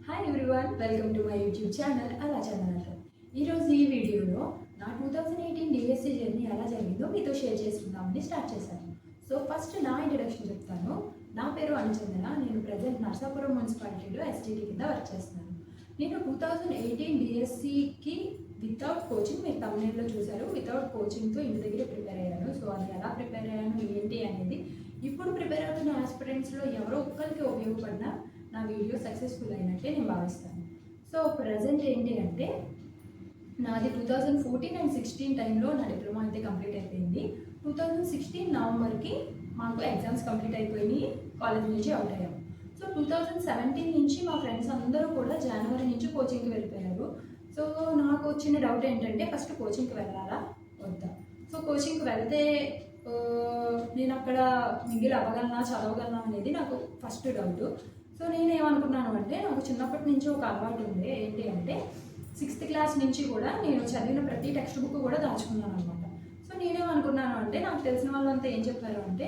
Hi everyone, welcome to my YouTube channel అలా channel. ఈరోజు ఈ వీడియోలో నా 2018 డిఎస్సి జర్నీ ఎలా జరిగిందో మీతో షేర్ చేసుకుందామని స్టార్ట్ చేశాను. సో ఫస్ట్ నా ఇంట్రడక్షన్ చెప్తాను. నా పేరు అనుచందన. నేను ప్రజెంట్ నర్సాపురం మున్సిపాలిటీలో ఎస్టీటీ కింద వర్క్ చేస్తున్నాను. నేను 2018 డిఎస్సికి వితౌట్ కోచింగ్, మీరు తమిళలో చూశారు, వితౌట్ కోచింగ్తో ఇంటి దగ్గర ప్రిపేర్ అయ్యాను. సో అది ఎలా ప్రిపేర్ అయ్యాను ఏంటి అనేది ఇప్పుడు ప్రిపేర్ అవుతున్న ఆస్పిరెంట్స్లో ఎవరో ఒక్కరికి ఉపయోగపడినా నా వీడియో సక్సెస్ఫుల్ అయినట్టే నేను భావిస్తాను. సో ప్రజెంట్ ఏంటి అంటే నాది 2014 అండ్ 16 టైంలో నా డిప్లొమా అయితే కంప్లీట్ అయిపోయింది. 2016 నవంబర్కి మాకు ఎగ్జామ్స్ కంప్లీట్ అయిపోయి కాలేజ్ నుంచి అవుట్ అయ్యాము. సో 2017 నుంచి మా ఫ్రెండ్స్ అందరూ కూడా జనవరి నుంచి కోచింగ్కి వెళ్ళిపోయారు. సో నాకు వచ్చిన డౌట్ ఏంటంటే ఫస్ట్ కోచింగ్కి వెళ్ళాలా వద్దా. సో కోచింగ్కి వెళ్తే నేను అక్కడ మిగిలి అవ్వగలనా చదవగలనా అనేది నాకు ఫస్ట్ డౌట్. సో నేనేమనుకున్నాను అంటే నాకు చిన్నప్పటి నుంచి ఒక అలవాటు ఉంది. ఏంటి అంటే 6th క్లాస్ నుంచి కూడా నేను చదివిన ప్రతి టెక్స్ట్ బుక్ కూడా దాచుకున్నాను అనమాట. సో నేనేమనుకున్నాను అంటే నాకు తెలిసిన వాళ్ళంతా ఏం చెప్పారు అంటే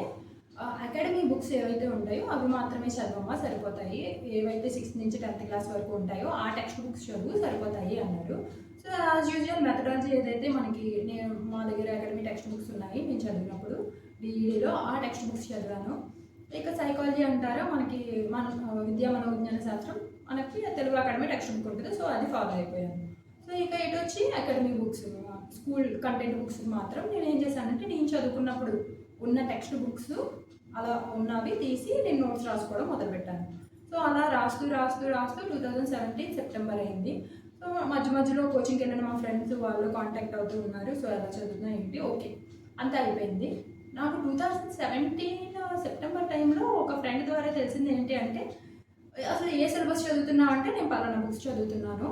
అకాడమీ బుక్స్ ఏవైతే ఉంటాయో అవి మాత్రమే చదవమ్మా సరిపోతాయి, ఏవైతే 6th నుంచి 10th క్లాస్ వరకు ఉంటాయో ఆ టెక్స్ట్ బుక్స్ చదువు సరిపోతాయి అన్నారు. సో యాజ్ యూజువల్ మెథడాలజీ ఏదైతే మా దగ్గర అకాడమీ టెక్స్ట్ బుక్స్ ఉన్నాయి నేను చదివినప్పుడు డిఈడిలో ఆ టెక్స్ట్ బుక్స్ చదివాను. ఇక సైకాలజీ అంటారా మనకి విద్యా మనోవిజ్ఞాన శాస్త్రం మనకి తెలుగు అకాడమీ టెక్స్ట్ బుక్ ఉంటుంది. సో అది ఫాలో అయిపోయాను. సో ఇక ఇటు వచ్చి academy books, school content books మాత్రం నేను ఏం చేశానంటే నేను చదువుకున్నప్పుడు ఉన్న టెక్స్ట్ బుక్స్ అలా ఉన్నవి తీసి నేను నోట్స్ రాసుకోవడం మొదలుపెట్టాను. సో అలా రాస్తూ 2017 సెప్టెంబర్ అయింది. సో మధ్యలో కోచింగ్కి వెళ్ళిన మా ఫ్రెండ్స్ వాళ్ళు కాంటాక్ట్ అవుతూ ఉన్నారు. సో ఎలా చదువుతున్నా ఏంటి ఓకే అంతా అయిపోయింది. నాకు 2017 సెప్టెంబర్ టైంలో ఒక ఫ్రెండ్ ద్వారా తెలిసింది ఏంటి అంటే అసలు ఏ సిలబస్ చదువుతున్నావు అంటే నేను పలానా బుక్స్ చదువుతున్నాను,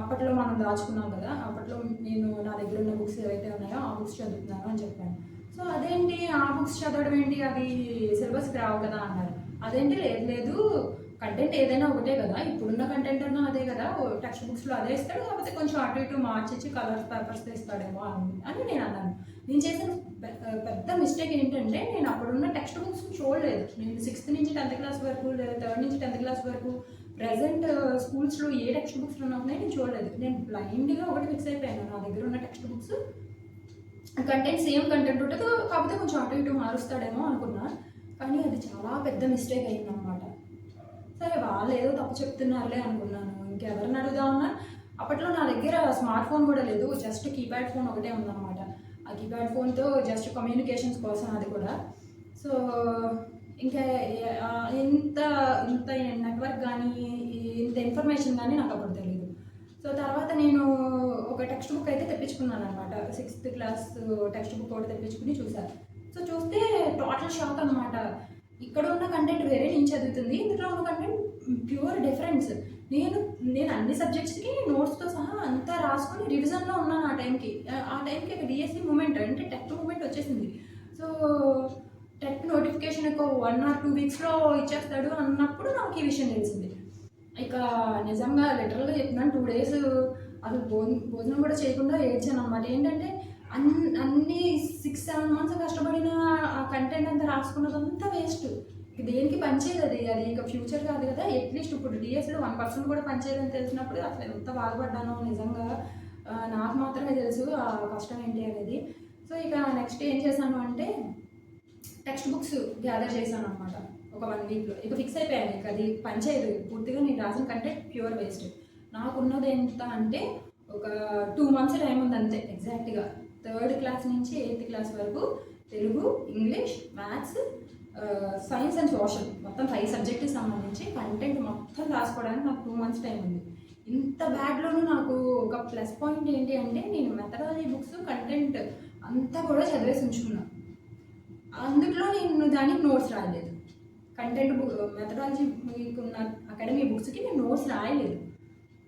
అప్పట్లో మనం దాచుకున్నాం కదా, అప్పట్లో నేను నా దగ్గర ఉన్న బుక్స్ ఏవైతే ఉన్నాయో ఆ బుక్స్ చదువుతున్నాను అని చెప్పాను. సో అదేంటి ఆ బుక్స్ చదవడం ఏంటి, అవి సిలబస్కి రావు కదా అన్నారు. అదేంటి లేదు కంటెంట్ ఏదైనా ఒకటే కదా, ఇప్పుడున్న కంటెంట్ అన్నా అదే కదా, టెక్స్ట్ బుక్స్లో అదే ఇస్తాడు, కాకపోతే కొంచెం అటు ఇటు మార్చి కలర్స్ పేపర్స్తో ఇస్తాడేమో అని నేను అన్నాను. నేను చేసిన పెద్ద మిస్టేక్ ఏంటంటే నేను అప్పుడున్న టెక్స్ట్ బుక్స్ చూడలేదు. నేను 6th నుంచి 10th క్లాస్ వరకు లేదా 3rd నుంచి 10th క్లాస్ వరకు ప్రజెంట్ స్కూల్స్లో ఏ టెక్స్ట్ బుక్స్ ఉన్నాయో నేను చూడలేదు. నేను బ్లైండ్గా ఒకటి ఫిక్స్ అయిపోయాను, నా దగ్గర ఉన్న text books content same content ఉంటుంది, కాకపోతే కొంచెం అటు ఇటు మారుస్తాడేమో అనుకున్నా. కానీ అది చాలా పెద్ద మిస్టేక్ అయిందన్నమాట. సరే వాళ్ళు ఏదో తప్పు చెప్తున్నారులే అనుకున్నాను, ఇంకెవరిని అడుగుదామన్నా అప్పట్లో నా దగ్గర స్మార్ట్ ఫోన్ కూడా లేదు, జస్ట్ కీప్యాడ్ ఫోన్ ఒకటే ఉందన్నమాట. ఆ కీప్యాడ్ ఫోన్తో జస్ట్ కమ్యూనికేషన్స్ కోసం అది కూడా. సో ఇంకా ఇంత నెట్వర్క్ కానీ ఇంత ఇన్ఫర్మేషన్ కానీ నాకు అప్పుడు తెలియదు. సో తర్వాత నేను ఒక టెక్స్ట్ బుక్ అయితే తెప్పించుకున్నాను అనమాట. 6th క్లాస్ టెక్స్ట్ బుక్ కూడా తెప్పించుకుని చూసాను. సో చూస్తే టోటల్ షాక్ అనమాట. ఇక్కడ ఉన్న కంటెంట్ వేరే నేను చదువుతుంది, ఇందులో ఉన్న కంటెంట్ ప్యూర్ డిఫరెన్స్. నేను అన్ని సబ్జెక్ట్స్కి నోట్స్తో సహా అంతా రాసుకొని రివిజన్లో ఉన్నాను. ఆ టైంకి డిఎస్సి మూమెంట్ అంటే టెట్ మూమెంట్ వచ్చేసింది. సో టెట్ నోటిఫికేషన్ ఒక 1 or 2 వీక్స్లో ఇచ్చేస్తాడు అన్నప్పుడు నాకు ఈ విషయం తెలిసింది. ఇక నిజంగా లిటరల్గా చెప్తున్నాను, 2 days అసలు భోజనం కూడా చేయకుండా ఏడ్చాను అనమాట. ఏంటంటే అన్ని 6-7 months కష్టపడిన ఆ కంటెంట్ అంతా రాసుకున్నదంతా వేస్ట్, దేనికి పనిచేయదు. అది ఇక ఫ్యూచర్ కాదు కదా. అట్లీస్ట్ ఇప్పుడు డిఎస్లో 1% కూడా పనిచేయదని తెలిసినప్పుడు అసలు ఎంత బాధపడ్డానో నిజంగా నాకు మాత్రమే తెలుసు ఆ కష్టం ఏంటి అనేది. సో ఇక నెక్స్ట్ ఏం చేశాను అంటే టెక్స్ట్ బుక్స్ గ్యాదర్ చేశాను అనమాట ఒక 1 weekలో. ఇక ఫిక్స్ అయిపోయాను, ఇక అది పనిచేయదు పూర్తిగా, నేను రాసిన కంటెంట్ ప్యూర్ వేస్ట్. నాకున్నది ఎంత అంటే ఒక 2 months టైం ఉంది అంతే. ఎగ్జాక్ట్గా 3rd క్లాస్ నుంచి 8th క్లాస్ వరకు Telugu, English, maths, science and social మొత్తం 5 సబ్జెక్టుకి సంబంధించి కంటెంట్ మొత్తం రాసుకోవడానికి నాకు 2 months టైం ఉంది. ఇంత బ్యాడ్లోనూ నాకు ఒక ప్లస్ పాయింట్ ఏంటి అంటే నేను మెథడాలజీ బుక్స్ కంటెంట్ అంతా కూడా చదివేసి ఉంచుకున్నాను. అందులో నేను దానికి నోట్స్ రాయలేదు. కంటెంట్ మెథడాలజీ ఉన్న అకాడమీ బుక్స్కి నేను నోట్స్ రాయలేదు.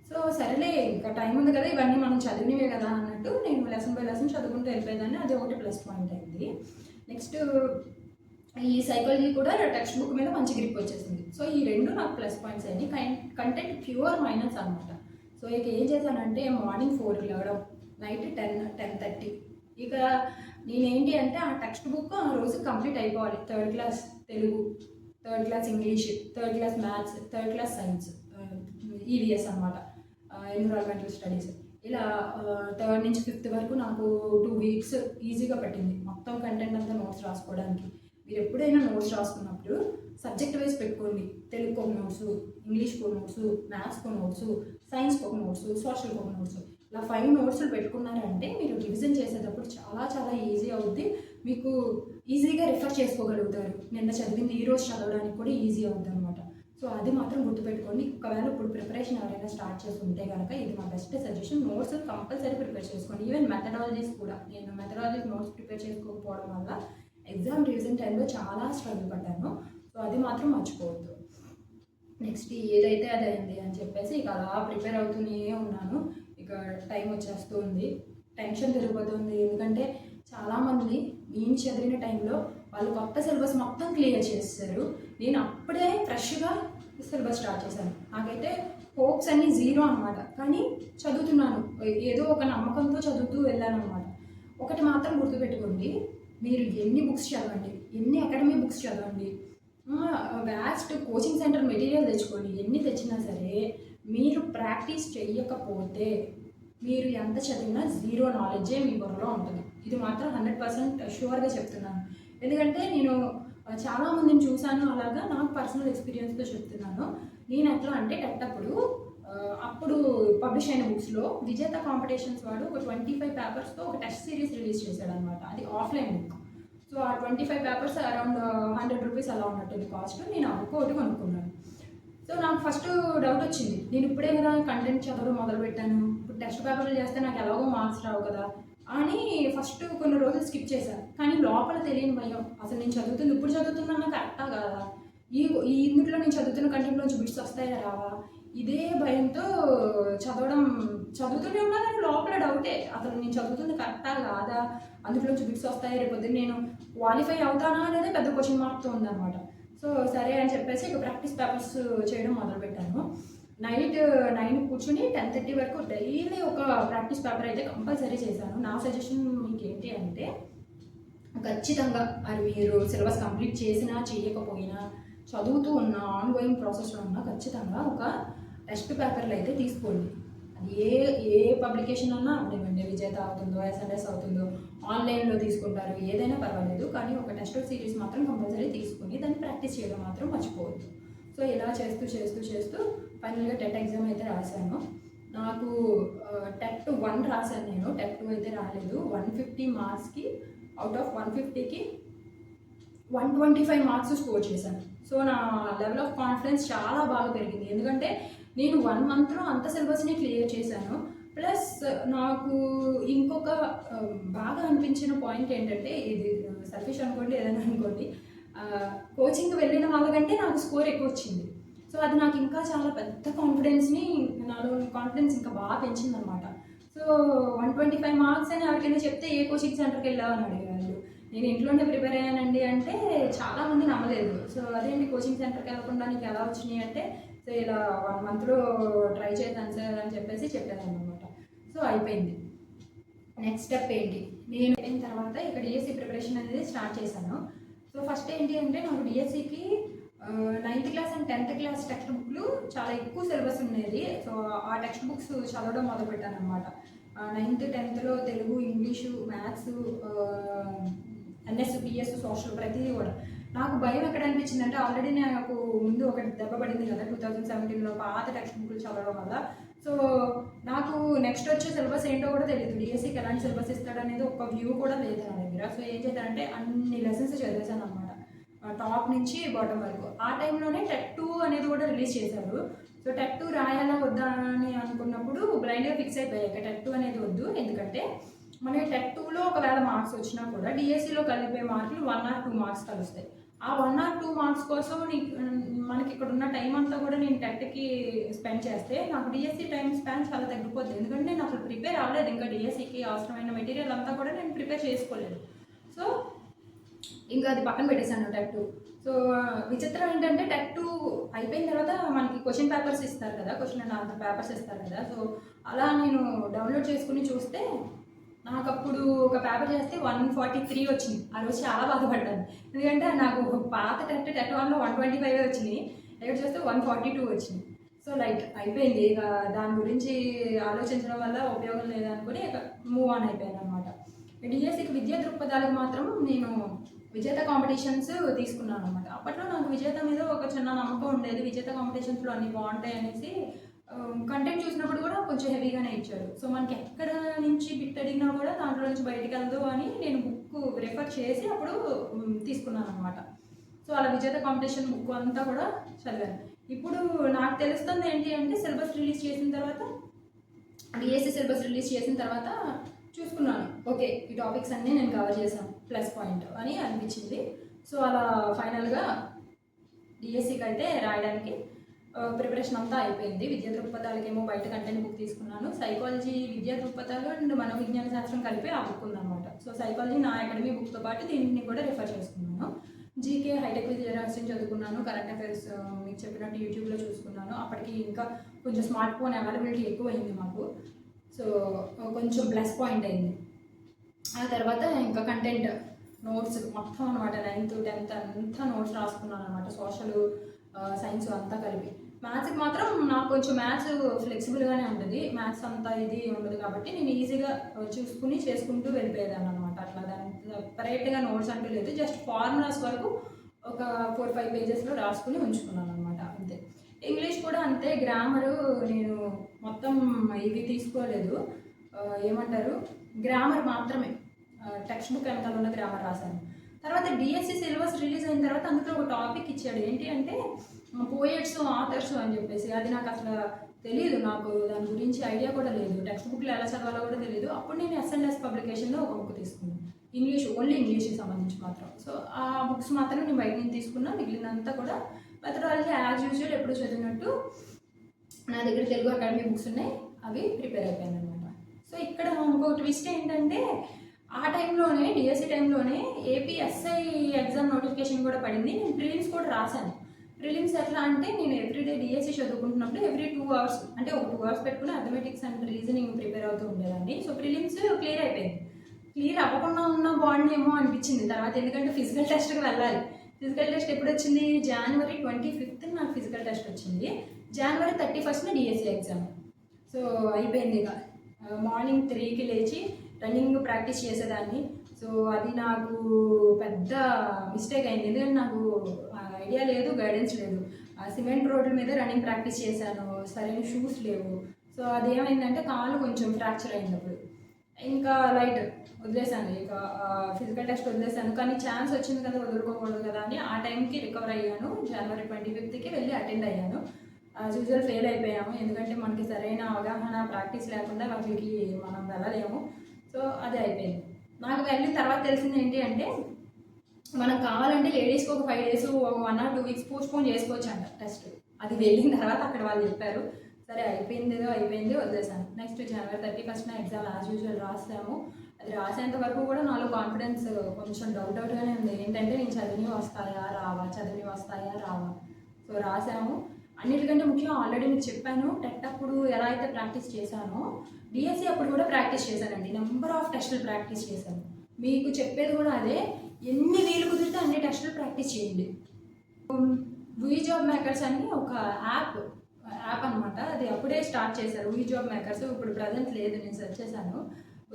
సో సరేలే ఇంకా టైం ఉంది కదా, ఇవన్నీ మనం చదివినవే కదా అన్నట్టు నేను లెసన్ బై లెసన్ చదువుకుంటూ వెళ్ళిపోయేదాన్ని. అది ఒకటి ప్లస్ పాయింట్ అయింది. నెక్స్ట్ ఈ సైకాలజీ కూడా టెక్స్ట్ బుక్ మీద మంచి గ్రిప్ వచ్చేసింది. సో ఈ 2 నాకు ప్లస్ పాయింట్స్ అయ్యి కంటెంట్ ప్యూర్ మైనస్ అనమాట. సో ఇక ఏం చేశానంటే మార్నింగ్ 4కి లేవడం, నైట్ 10-10:30. ఇక నేనేంటి అంటే ఆ టెక్స్ట్ బుక్ ఆ రోజు కంప్లీట్ అయిపోవాలి. 3rd class Telugu, 3rd class English, 3rd class maths, 3rd class science, EVS అనమాట, ఎన్విరాన్మెంటల్ స్టడీస్. ఇలా థర్డ్ నుంచి ఫిఫ్త్ వరకు నాకు 2 వీక్స్ ఈజీగా పట్టింది మొత్తం కంటెంట్ అంతా నోట్స్ రాసుకోవడానికి. మీరు ఎప్పుడైనా నోట్స్ రాసుకున్నప్పుడు సబ్జెక్ట్ వైజ్ పెట్టుకోండి. తెలుగుకు ఒక నోట్స్, ఇంగ్లీష్కి ఒక నోట్స్, మ్యాథ్స్కి ఒక నోట్స్, సైన్స్కి ఒక నోట్స్, సోషల్కి ఒక నోట్స్, ఇలా 5 నోట్స్లు పెట్టుకున్నారంటే మీరు రివిజన్ చేసేటప్పుడు చాలా చాలా ఈజీ అవుద్ది. మీకు ఈజీగా రిఫర్ చేసుకోగలుగుతారు. నిన్న చదివింది ఈరోజు చదవడానికి కూడా ఈజీ అవుద్ది అనమాట. సో అది మాత్రం గుర్తుపెట్టుకోండి. ఒకవేళ ఇప్పుడు ప్రిపరేషన్ ఎవరైనా స్టార్ట్ చేస్తుంటే కనుక ఇది మా best suggestion. Notes compulsory prepare చేసుకోండి. ఈవెన్ మెథడాలజీస్ కూడా, నేను మెథడాలజీస్ నోట్స్ ప్రిపేర్ చేసుకోకపోవడం వల్ల ఎగ్జామ్ రివిజన్ టైంలో చాలా స్ట్రగుల్ పడ్డాను. సో అది మాత్రం మర్చిపోవద్దు. నెక్స్ట్ ఏదైతే అది అయింది అని చెప్పేసి ఇక అలా ప్రిపేర్ అవుతూనే ఉన్నాను. ఇక టైం వచ్చేస్తుంది, టెన్షన్ తిరిగిపోతుంది. ఎందుకంటే చాలామంది నేను చదివిన టైంలో వాళ్ళు కొత్త సిలబస్ మొత్తం క్లియర్ చేస్తారు. నేను అప్పుడే ఫ్రెష్గా సిలబస్ స్టార్ట్ చేశాను. నాకైతే హోప్స్ అన్నీ జీరో అనమాట. కానీ చదువుతున్నాను, ఏదో ఒక నమ్మకంతో చదువుతూ వెళ్ళాను అనమాట. ఒకటి మాత్రం గుర్తుపెట్టుకోండి, మీరు ఎన్ని బుక్స్ చదవండి, ఎన్ని అకాడమీ బుక్స్ చదవండి, వ్యాస్ట్ కోచింగ్ సెంటర్ మెటీరియల్ తెచ్చుకోండి, ఎన్ని తెచ్చినా సరే మీరు ప్రాక్టీస్ చేయకపోతే మీరు ఎంత చదివినా జీరో నాలెడ్జే మీ బుర్రలో ఉంటుంది. ఇది మాత్రం 100% షూర్గా చెప్తున్నాను. ఎందుకంటే నేను చాలామందిని చూశాను, అలాగా నాకు పర్సనల్ ఎక్స్పీరియన్స్తో చెప్తున్నాను. నేను ఎట్లా అంటే టెట్ అప్పుడు పబ్లిష్ అయిన బుక్స్లో విజేత కాంపిటీషన్స్ వాడు ఒక 25 పేపర్స్తో ఒక టెస్ట్ సిరీస్ రిలీజ్ చేశాడు అనమాట. అది ఆఫ్లైన్ బుక్. సో ఆ 25 పేపర్స్ అరౌండ్ 100 రూపీస్ అలా ఉన్నట్టుంది కాస్ట్. నేను ఒకటి కొనుక్కున్నాను. సో నాకు ఫస్ట్ డౌట్ వచ్చింది, నేను ఇప్పుడే కదా కంటెంట్ చదవడం మొదలుపెట్టాను, ఇప్పుడు టెస్ట్ పేపర్లు చేస్తే నాకు ఎలాగో మార్క్స్ రావు కదా అని ఫస్ట్ కొన్ని రోజులు స్కిప్ చేశాను. కానీ లోపల తెలియని భయం, అసలు నేను చదువుతుంది ఇప్పుడు చదువుతున్నాను కరెక్టా కదా, ఈ ఇందులో నేను చదువుతున్న కంటెంట్లోంచి బిట్స్ వస్తాయా రావా, ఇదే భయంతో చదువుతూనే ఉన్నాను. లోపల డౌటే, అసలు నేను చదువుతుంది కరెక్టా కాదా, అందులోంచి బిట్స్ వస్తాయి, రేపొద్దు నేను క్వాలిఫై అవుతానా అనేది పెద్ద క్వశ్చన్ మార్క్తో ఉందన్నమాట. సో సరే అని చెప్పేసి ఇక ప్రాక్టీస్ పేపర్స్ చేయడం మొదలుపెట్టాను. నైట్ 9 కూర్చుని 10:30 వరకు డైలీ ఒక ప్రాక్టీస్ పేపర్ అయితే కంపల్సరీ చేశాను. నా సజెషన్ మీకు ఏంటి అంటే, ఖచ్చితంగా అది మీరు సిలబస్ కంప్లీట్ చేసినా చేయకపోయినా చదువుతూ ఉన్న ఆన్గోయింగ్ ప్రాసెస్లో ఉన్న ఖచ్చితంగా ఒక టెస్ట్ పేపర్లు అయితే తీసుకోండి. అది ఏ పబ్లికేషన్ అన్నా అవనివ్వండి, విజేత అవుతుందో, ఎస్ఎన్ఎస్ అవుతుందో, ఆన్లైన్లో తీసుకుంటారు, ఏదైనా పర్వాలేదు. కానీ ఒక టెస్ట్ సిరీస్ మాత్రం కంపల్సరీ తీసుకుని దాన్ని ప్రాక్టీస్ చేయడం మాత్రం మర్చిపోవద్దు. సో ఇలా చేస్తూ ఫైనల్గా టెట్ ఎగ్జామ్ అయితే రాశాను. నాకు టెట్ 1 రాశాను నేను, టెట్ 2 అయితే రాలేదు. 150 మార్క్స్కి అవుట్ ఆఫ్ 150కి 125 మార్క్స్ స్కోర్ చేశాను. సో నా లెవెల్ ఆఫ్ కాన్ఫిడెన్స్ చాలా బాగా పెరిగింది. ఎందుకంటే నేను 1 మంత్లో అంత సిలబస్ని క్లియర్ చేశాను. ప్లస్ నాకు ఇంకొక బాగా అనిపించిన పాయింట్ ఏంటంటే, ఇది సెల్ఫిష్ అనుకోండి ఏదైనా అనుకోండి, కోచింగ్కి వెళ్ళిన వాళ్ళకంటే నాకు స్కోర్ ఎక్కువ వచ్చింది. సో అది నాకు ఇంకా చాలా పెద్ద కాన్ఫిడెన్స్ని, నాలో కాన్ఫిడెన్స్ ఇంకా బాగా పెంచిందనమాట. సో 125 మార్క్స్ అని ఎవరికైనా చెప్తే ఏ కోచింగ్ సెంటర్కి వెళ్ళామని అడిగారు. నేను ఇంట్లోనే ప్రిపేర్ అయ్యానండి అంటే చాలామంది నమ్మలేదు. సో అదేంటి కోచింగ్ సెంటర్కి వెళ్ళకుండా నీకు ఎలా వచ్చినాయి అంటే, సో ఇలా 1 మంత్లో ట్రై చేశాను సార్ అని చెప్పేసి చెప్పాను అనమాట. సో అయిపోయింది. నెక్స్ట్ స్టెప్ ఏంటి, నేను అయిన తర్వాత ఇక్కడ డిఎస్సి ప్రిపరేషన్ అనేది స్టార్ట్ చేశాను. సో ఫస్ట్ ఏంటి అంటే, నాకు డిఎస్సికి 9th class and 10th class text బుక్లు చాలా ఎక్కువ సిలబస్ ఉండేది. సో ఆ టెక్స్ట్ బుక్స్ చదవడం మొదలుపెట్టాను అనమాట. 9th 10thలో Telugu, English, maths, NS, PS, social ప్రతిదీ కూడా. నాకు భయం ఎక్కడ అనిపించింది అంటే, ఆల్రెడీ నాకు ముందు ఒకటి దెబ్బ పడింది కదా 2017లో పాత టెక్స్ట్ బుక్లు చదవడం వల్ల. సో నాకు నెక్స్ట్ వచ్చే సిలబస్ ఏంటో కూడా తెలియదు, డిఎస్సికి ఎలాంటి సిలబస్ ఇస్తాడనేది ఒక వ్యూ కూడా లేదు నా దగ్గర. సో ఏం చేశానంటే అన్ని లెసన్స్ చదివేశాను అనమాట, టాప్ నుంచి బాటమ్ వరకు. ఆ టైంలోనే టెట్ 2 అనేది కూడా రిలీజ్ చేశారు. సో టెట్ 2 రాయాలా వద్దా అని అనుకున్నప్పుడు బ్లైండ్గా ఫిక్స్ అయిపోయాక టెట్ 2 అనేది వద్దు. ఎందుకంటే మనకి టెట్ 2లో ఒకవేళ మార్క్స్ వచ్చినా కూడా డిఎస్సిలో కలిపే మార్కులు 1 or 2 మార్క్స్ కలుస్తాయి. ఆ 1 or 2 మార్క్స్ కోసం మనకి ఇక్కడ ఉన్న టైం అంతా కూడా నేను టెట్కి స్పెండ్ చేస్తే నాకు డిఎస్సి టైం స్పాన్ చాలా తగ్గిపోతుంది. ఎందుకంటే నేను అసలు ప్రిపేర్ అవ్వలేదు, ఇంకా డిఎస్సికి అవసరమైన మెటీరియల్ అంతా కూడా నేను ప్రిపేర్ చేసుకోలేదు. సో ఇంకా అది పక్కన పెట్టేశాను టెట్ 2. సో విచిత్రం ఏంటంటే, టెట్ 2 అయిపోయిన తర్వాత మనకి క్వశ్చన్ పేపర్స్ ఇస్తారు కదా, క్వశ్చన్ అండ్ ఆన్సర్ పేపర్స్ ఇస్తారు కదా. సో అలా నేను డౌన్లోడ్ చేసుకుని చూస్తే నాకు అప్పుడు ఒక పేపర్ చేస్తే 143 వచ్చింది. ఆ రోజు చాలా బాధపడ్డాను, ఎందుకంటే నాకు పాత టెట్ 1లో 125 వచ్చినాయి, ఇక్కడ చూస్తే 142 వచ్చింది. సో లైట్ అయిపోయింది, ఇక దాని గురించి ఆలోచించడం వల్ల ఉపయోగం లేదనుకుని ఇక మూవ్ ఆన్ అయిపోయాను అనమాట. డిఎస్సికి విద్యా దృక్పథాలకు మాత్రం నేను విజేత కాంపిటీషన్స్ తీసుకున్నాను అనమాట. అప్పట్లో నాకు విజేత మీద ఒక చిన్న నమ్మకం ఉండేది, విజేత కాంపిటీషన్స్లో అన్నీ బాగుంటాయి అనేసి. కంటెంట్ చూసినప్పుడు కూడా కొంచెం హెవీగానే ఇచ్చాడు. సో మనకి ఎక్కడ నుంచి బిట్ అడిగినా కూడా దాంట్లో నుంచి బయటికి వెళ్దు అని నేను బుక్ రిఫర్ చేసి అప్పుడు తీసుకున్నాను అనమాట. సో అలా విజేత కాంపిటీషన్ బుక్ అంతా కూడా చదివాను. ఇప్పుడు నాకు తెలుస్తుంది ఏంటి అంటే, సిలబస్ రిలీజ్ చేసిన తర్వాత, డిఎస్సి సిలబస్ రిలీజ్ చేసిన తర్వాత చూసుకున్నాను, ఓకే ఈ టాపిక్స్ అన్నీ నేను కవర్ చేశాను, ప్లస్ పాయింట్ అని అనిపించింది. సో అలా ఫైనల్గా డిఎస్సికి అయితే రాయడానికి ప్రిపరేషన్ అంతా అయిపోయింది. విద్యా దృక్పథాలకేమో బయట కంటెంట్ బుక్ తీసుకున్నాను. సైకాలజీ విద్యా దృక్పథాలు అండ్ మనోవిజ్ఞాన శాస్త్రం కలిపి ఆ బుక్ ఉందన్నమాట. సో సైకాలజీ నా అకాడమీ బుక్తో పాటు దీన్ని కూడా రిఫర్ చేసుకున్నాను. జీకే హైటెక్ విద్యా రహస్యం చదువుకున్నాను. కరెంట్ అఫైర్స్ మీకు చెప్పినట్టు యూట్యూబ్లో చూసుకున్నాను. అప్పటికి ఇంకా కొంచెం స్మార్ట్ ఫోన్ అవైలబిలిటీ ఎక్కువ అయింది మాకు, సో కొంచెం ప్లస్ పాయింట్ అయింది. ఆ తర్వాత ఇంకా కంటెంట్ నోట్స్ మొత్తం అనమాట, 9th 10th అంతా నోట్స్ రాసుకున్నాను అనమాట. సోషల్ సైన్స్ అంతా కలిపి. మ్యాథ్స్కి మాత్రం నాకు కొంచెం మ్యాథ్స్ ఫ్లెక్సిబుల్గానే ఉంటుంది, మ్యాథ్స్ అంతా ఇది ఉండదు కాబట్టి నేను ఈజీగా చూసుకుని చేసుకుంటూ వెళ్ళిపోయేదాన్ని అనమాట. అట్లా దాని సపరేట్గా నోట్స్ అంటూ లేదు, జస్ట్ ఫార్ములాస్ వరకు ఒక 4-5 పేజెస్లో రాసుకుని ఉంచుకున్నాను అనమాట, అంతే. ఇంగ్లీష్ కూడా అంతే, గ్రామరు నేను మొత్తం ఇవి తీసుకోలేదు, ఏమంటారు గ్రామర్ మాత్రమే, టెక్స్ట్ బుక్ వెనకాల ఉన్న గ్రామర్ రాశాను. తర్వాత డిఎస్సి సిలబస్ రిలీజ్ అయిన తర్వాత అందులో ఒక టాపిక్ ఇచ్చాడు, ఏంటి అంటే పోయట్స్ ఆథర్స్ అని చెప్పేసి. అది నాకు అసలు తెలియదు, నాకు దాని గురించి ఐడియా కూడా లేదు, టెక్స్ట్ బుక్లో ఎలా చదవాలో కూడా తెలియదు. అప్పుడు నేను S&S పబ్లికేషన్లో ఒక బుక్ తీసుకున్నాను, ఇంగ్లీష్, ఓన్లీ ఇంగ్లీష్కి సంబంధించి మాత్రం. సో ఆ బుక్స్ మాత్రం నేను బయట నుంచి తీసుకున్నా, మిగిలినంతా కూడా మెథడాలజీ యాజ్ యూజువల్ ఎప్పుడు చదివినట్టు నా దగ్గర తెలుగు అకాడమీ బుక్స్ ఉన్నాయి, అవి ప్రిపేర్ అయిపోయాను అనమాట. సో ఇక్కడ ఇంకో ట్విస్ట్ ఏంటంటే, ఆ టైంలోనే డిఎస్సి టైంలోనే ఏపీఎస్ఐ ఎగ్జామ్ నోటిఫికేషన్ కూడా పడింది. నేను ప్రిలిమ్స్ కూడా రాశాను. ప్రిలిమ్స్ ఎట్లా అంటే, నేను ఎవ్రీడే డిఎస్సి చదువుకుంటున్నప్పుడు ఎవ్రీ 2 hours అంటే ఒక 2 hours పెట్టుకుని అథమెటిక్స్ అండ్ రీజనింగ్ ప్రిపేర్ అవుతూ ఉండేదాన్ని. సో ప్రిలిమ్స్ క్లియర్ అయిపోయింది. క్లియర్ అవ్వకుండా ఉన్న బాగుండేమో అనిపించింది తర్వాత, ఎందుకంటే ఫిజికల్ టెస్ట్కి వెళ్ళాలి. ఫిజికల్ టెస్ట్ ఎప్పుడు వచ్చింది? January 25th నాకు ఫిజికల్ టెస్ట్ వచ్చింది. January 31st DSC exam. So అయిపోయింది ఇక. మార్నింగ్ 3కి లేచి రన్నింగ్ ప్రాక్టీస్ చేసేదాన్ని. సో అది నాకు పెద్ద మిస్టేక్ అయింది, ఎందుకంటే నాకు ఐడియా లేదు, గైడెన్స్ లేదు. సిమెంట్ రోడ్ల మీద రన్నింగ్ ప్రాక్టీస్ చేశాను, సరైన షూస్ లేవు. సో అది ఏమైందంటే కాలు కొంచెం ఫ్రాక్చర్ అయింది. అప్పుడు ఇంకా లైట్ వదిలేశాను, ఇక ఫిజికల్ టెస్ట్ వదిలేశాను. కానీ ఛాన్స్ వచ్చింది కదా, వదులుకోకూడదు కదా అని ఆ టైంకి రికవర్ అయ్యాను. January 25th వెళ్ళి అటెండ్ అయ్యాను. యూజువల్ ఫెయిల్ అయిపోయాము, ఎందుకంటే మనకి సరైన అవగాహన ప్రాక్టీస్ లేకుండా వాటికి మనం వెళ్ళలేము. సో అది అయిపోయింది. నాకు వెళ్ళిన తర్వాత తెలిసింది ఏంటి అంటే, మనం కావాలంటే లేడీస్కి ఒక 5 days 1 or 2 weeks పోస్ట్పోన్ చేసుకోవచ్చు అంట టెస్ట్. అది వెళ్ళిన తర్వాత అక్కడ వాళ్ళు చెప్పారు. సరే అయిపోయింది వదిలేసాను. Next January 31st exam as usual రాసాము. అది రాసేంత వరకు కూడా నాలో కాన్ఫిడెన్స్ కొంచెం డౌట్గానే ఉంది, ఏంటంటే నేను చదివి వస్తాయా రావా. సో రాసాము. అన్నిటికంటే ముఖ్యం, ఆల్రెడీ మీకు చెప్పాను, టెట్ అప్పుడు ఎలా అయితే ప్రాక్టీస్ చేశానో డిఎస్సి అప్పుడు కూడా ప్రాక్టీస్ చేశానండి. నెంబర్ ఆఫ్ టెస్టులు ప్రాక్టీస్ చేశాను. మీకు చెప్పేది కూడా అదే, ఎన్ని వీలు కుదిరితే అన్ని టెస్టులు ప్రాక్టీస్ చేయండి. వీ జాబ్ మేకర్స్ అని ఒక యాప్ అనమాట, అది అప్పుడే స్టార్ట్ చేశారు, వీ జాబ్ మేకర్స్. ఇప్పుడు ప్రజెంట్ లేదు, నేను సెర్చ్ చేశాను,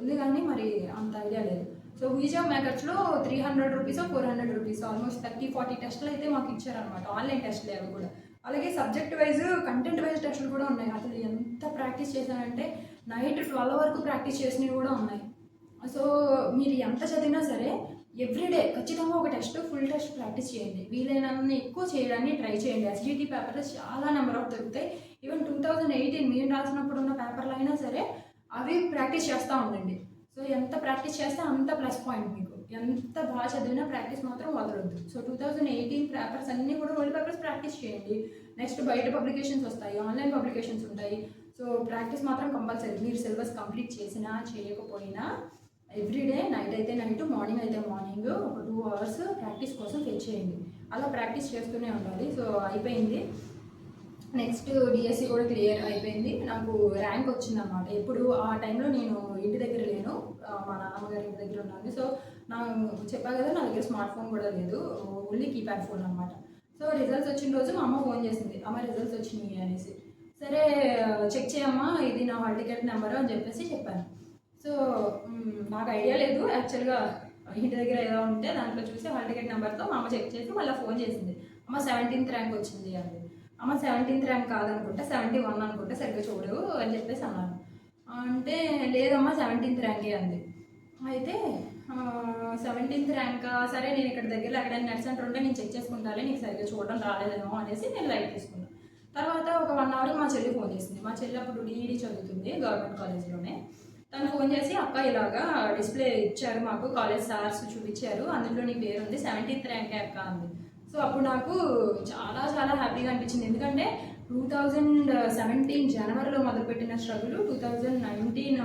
ఉంది కానీ మరి అంత ఐడియా లేదు. సో వీ జాబ్ మేకర్స్లో 300 rupees 400 rupees ఆల్మోస్ట్ 30-40 టెస్టులు అయితే మాకు ఇచ్చారనమాట, ఆన్లైన్ టెస్టులు అవి కూడా. అలాగే సబ్జెక్ట్ వైజ్ కంటెంట్ వైజ్ టెస్టులు కూడా ఉన్నాయి. అసలు ఎంత ప్రాక్టీస్ చేశానంటే నైట్ 12 వరకు ప్రాక్టీస్ చేసినవి కూడా ఉన్నాయి. సో మీరు ఎంత చదివినా సరే ఎవ్రీడే ఖచ్చితంగా ఒక టెస్ట్, ఫుల్ టెస్ట్ ప్రాక్టీస్ చేయండి. వీలైనన్ని ఎక్కువ చేయడానికి ట్రై చేయండి. ఎస్జిటి పేపర్లు చాలా నెంబర్ ఆఫ్ దొరుకుతాయి. ఈవెన్ 2018 మేము రాసినప్పుడు ఉన్న పేపర్లు అయినా సరే అవి ప్రాక్టీస్ చేస్తూ ఉండండి. సో ఎంత ప్రాక్టీస్ చేస్తే అంత ప్లస్ పాయింట్ మీకు. ఎంత బాగా చదివినా ప్రాక్టీస్ మాత్రం వదలొద్దు. సో 2018 పేపర్స్ అన్నీ కూడా ఓల్డ్ పేపర్స్ ప్రాక్టీస్ చేయండి. నెక్స్ట్ బయట పబ్లికేషన్స్ వస్తాయి, ఆన్లైన్ పబ్లికేషన్స్ ఉంటాయి. సో ప్రాక్టీస్ మాత్రం కంపల్సరీ. మీరు సిలబస్ కంప్లీట్ చేసినా చేయకపోయినా ఎవ్రీడే నైట్ అయితే నైట్, మార్నింగ్ అయితే మార్నింగ్ ఒక 2 hours ప్రాక్టీస్ కోసం ఫెచ్ చేయండి. అలా ప్రాక్టీస్ చేస్తూనే ఉండాలి. సో అయిపోయింది. నెక్స్ట్ డిఎస్సి కూడా క్లియర్ అయిపోయింది. నాకు ర్యాంక్ వచ్చిందన్నమాట. ఎప్పుడు ఆ టైంలో నేను ఇంటి దగ్గర లేను, మా నాన్నగారి ఇంటి దగ్గర ఉన్నాను. సో చెప్పా కదా, నా దగ్గర స్మార్ట్ ఫోన్ కూడా లేదు, ఓన్లీ కీప్యాడ్ ఫోన్ అనమాట. సో రిజల్ట్స్ వచ్చిన రోజు మా అమ్మ ఫోన్ చేసింది, అమ్మ రిజల్ట్స్ వచ్చినాయి అనేసి. సరే చెక్ చేయమ్మా, ఇది నా హాల్ టికెట్ నెంబరు అని చెప్పేసి చెప్పాను. సో నాకు ఐడియా లేదు యాక్చువల్గా, ఇంటి దగ్గర ఏదో ఉంటే దాంట్లో చూసి హాల్ టికెట్ నెంబర్తో మా అమ్మ చెక్ చేసి మళ్ళీ ఫోన్ చేసింది. అమ్మ 17th ర్యాంక్ వచ్చింది అని. అమ్మ 17th ర్యాంక్ కాదనుకుంటా, 71 అనుకుంటా, సరిగ్గా చూడు అని చెప్పేసి అన్నాను. అంటే లేదమ్మా 17th ర్యాంకే అంది. అయితే 17th ర్యాంక్ సరే, నేను ఇక్కడ దగ్గరలో ఎక్కడైనా నెట్ సెంటర్ ఉంటే నేను చెక్ చేసుకుంటానే, నీకు సరిగ్గా చూడడం రాలేదేమో అనేసి నేను లైట్ తీసుకున్నాను. తర్వాత ఒక 1 అవర్కి మా చెల్లి ఫోన్ చేసింది. మా చెల్లి అప్పుడు డిఈడి చదువుతుంది గవర్నమెంట్ కాలేజ్లోనే. తను ఫోన్ చేసి, అక్క ఇలాగా డిస్ప్లే ఇచ్చారు మాకు, కాలేజ్ సార్స్ చూపించారు, అందులో నీ పేరు ఉంది, 17th ర్యాంకే అక్క అంది. సో అప్పుడు నాకు చాలా చాలా హ్యాపీగా అనిపించింది. ఎందుకంటే 2017 జనవరిలో మొదలుపెట్టిన స్ట్రగుల్ 2019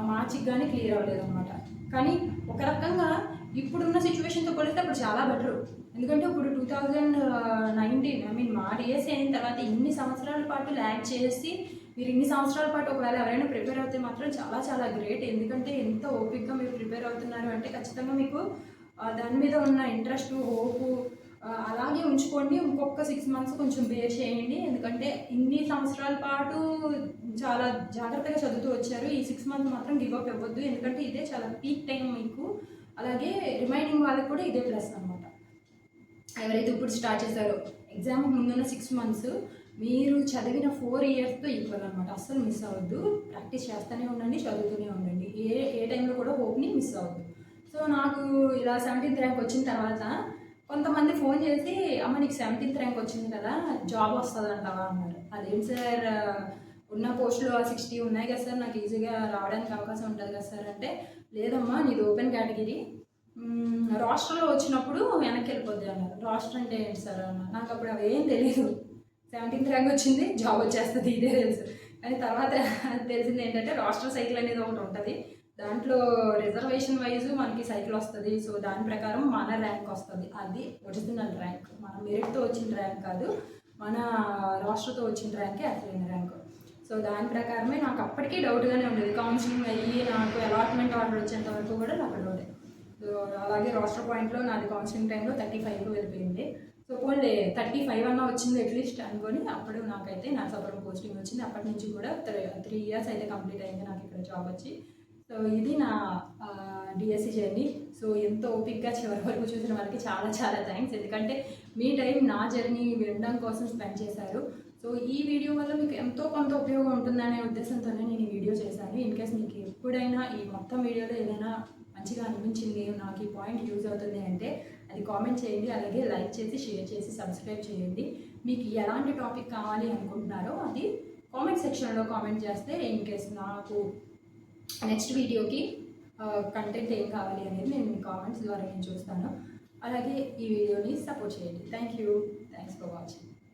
మార్చికి కానీ క్లియర్ అవ్వలేదు అనమాట. కానీ ఒక రకంగా ఇప్పుడున్న సిచ్యువేషన్తో పోలిస్తే అప్పుడు చాలా బెటరు. ఎందుకంటే ఇప్పుడు 2019 మా డిఎస్సీ అయిన తర్వాత ఇన్ని సంవత్సరాల పాటు ల్యాగ్ చేసి మీరు ఇన్ని సంవత్సరాల పాటు ఒకవేళ ఎవరైనా ప్రిపేర్ అవుతే మాత్రం చాలా చాలా గ్రేట్. ఎందుకంటే ఎంత ఓపిక్గా మీరు ప్రిపేర్ అవుతున్నారు అంటే ఖచ్చితంగా మీకు దాని మీద ఉన్న ఇంట్రెస్ట్, హోపు అలాగే ఉంచుకోండి. ఇంకొక 6 months కొంచెం బేర్ చేయండి. ఎందుకంటే ఇన్ని సంవత్సరాల పాటు చాలా జాగ్రత్తగా చదువుతూ వచ్చారు. ఈ 6 months మాత్రం గివ్ అప్ ఇవ్వద్దు. ఎందుకంటే ఇదే చాలా పీక్ టైం మీకు. అలాగే రిమైనింగ్ వాళ్ళకి కూడా ఇదే ప్లస్ అనమాట. ఎవరైతే ఇప్పుడు స్టార్ట్ చేశారో ఎగ్జామ్ ముందున్న 6 months మీరు చదివిన 4 yearsతో ఈక్వల్ అనమాట. అస్సలు మిస్ అవ్వద్దు. ప్రాక్టీస్ చేస్తూనే ఉండండి, చదువుతూనే ఉండండి. ఏ టైంలో కూడా హోప్ని మిస్ అవ్వద్దు. సో నాకు ఇలా 17th ర్యాంక్ వచ్చిన తర్వాత కొంతమంది ఫోన్ చేసి, అమ్మ నీకు 17th ర్యాంక్ వచ్చింది కదా, జాబ్ వస్తుందంటావా అన్నారు. అదేంటి సార్, ఉన్న పోస్టులు 60 ఉన్నాయి కదా సార్, నాకు ఈజీగా రావడానికి అవకాశం ఉంటుంది కదా సార్ అంటే, లేదమ్మా నీది ఓపెన్ కేటగిరీ, రాష్ట్రంలో వచ్చినప్పుడు వెనక్కి వెళ్ళిపోద్ది అన్నారు. రాష్ట్రం అంటే ఏంటి సార్ అన్న. నాకు అప్పుడు అవేం తెలియదు. 17th ర్యాంక్ వచ్చింది, జాబ్ వచ్చేస్తుంది, ఇదే తెలుసు. కానీ తర్వాత తెలిసింది ఏంటంటే రాష్ట్ర సైకిల్ అనేది ఒకటి ఉంటుంది. దాంట్లో రిజర్వేషన్ వైజ్ మనకి సైకిల్ వస్తుంది. సో దాని ప్రకారం మన ర్యాంక్ వస్తుంది. అది ఒరిజినల్ ర్యాంక్, మన మెరిట్తో వచ్చిన ర్యాంక్ కాదు, మన రాష్ట్రంతో వచ్చిన ర్యాంకే అసలైన ర్యాంక్. సో దాని ప్రకారమే నాకు అప్పటికీ డౌట్గానే ఉండేది. కౌన్సిలింగ్ అయ్యి నాకు అలాట్మెంట్ ఆర్డర్ వచ్చేంత వరకు కూడా నాకు డౌటే. సో అలాగే రాష్ట్ర పాయింట్లో నాది కౌన్సిలింగ్ టైంలో 35కు వెళ్ళిపోయింది. సో పోన్లే 35 అన్నా వచ్చింది అట్లీస్ట్ అనుకొని అప్పుడు నాకైతే నర్సాపురం పోస్టింగ్ వచ్చింది. అప్పటి నుంచి కూడా 3 years అయితే కంప్లీట్ అయింది నాకు ఇక్కడ జాబ్ వచ్చి. సో ఇది నా డిఎస్సి జర్నీ. సో ఎంతో ఓపిక్గా చివరి వరకు చూసిన వాళ్ళకి చాలా చాలా థ్యాంక్స్. ఎందుకంటే మీ టైం నా జర్నీ వినడం కోసం స్పెండ్ చేశారు. సో ఈ వీడియో వల్ల మీకు ఎంతో కొంత ఉపయోగం ఉంటుందనే ఉద్దేశంతోనే నేను ఈ వీడియో చేశాను. ఇన్ కేస్ మీకు ఎప్పుడైనా ఈ మొత్తం వీడియోలో ఏదైనా మంచిగా అనిపించింది, నాకు ఈ పాయింట్ యూజ్ అవుతుంది అంటే అది కామెంట్ చేయండి. అలాగే లైక్ చేసి, షేర్ చేసి, సబ్స్క్రైబ్ చేయండి. మీకు ఎలాంటి టాపిక్ కావాలి అనుకుంటున్నారో అది కామెంట్ సెక్షన్లో కామెంట్ చేస్తే ఇన్ కేస్ నాకు నెక్స్ట్ వీడియోకి కంటెంట్ ఏం కావాలి అనేది నేను మీ కామెంట్స్ ద్వారా నేను చూస్తాను. అలాగే ఈ వీడియోని సపోర్ట్ చేయండి. Thanks for watching.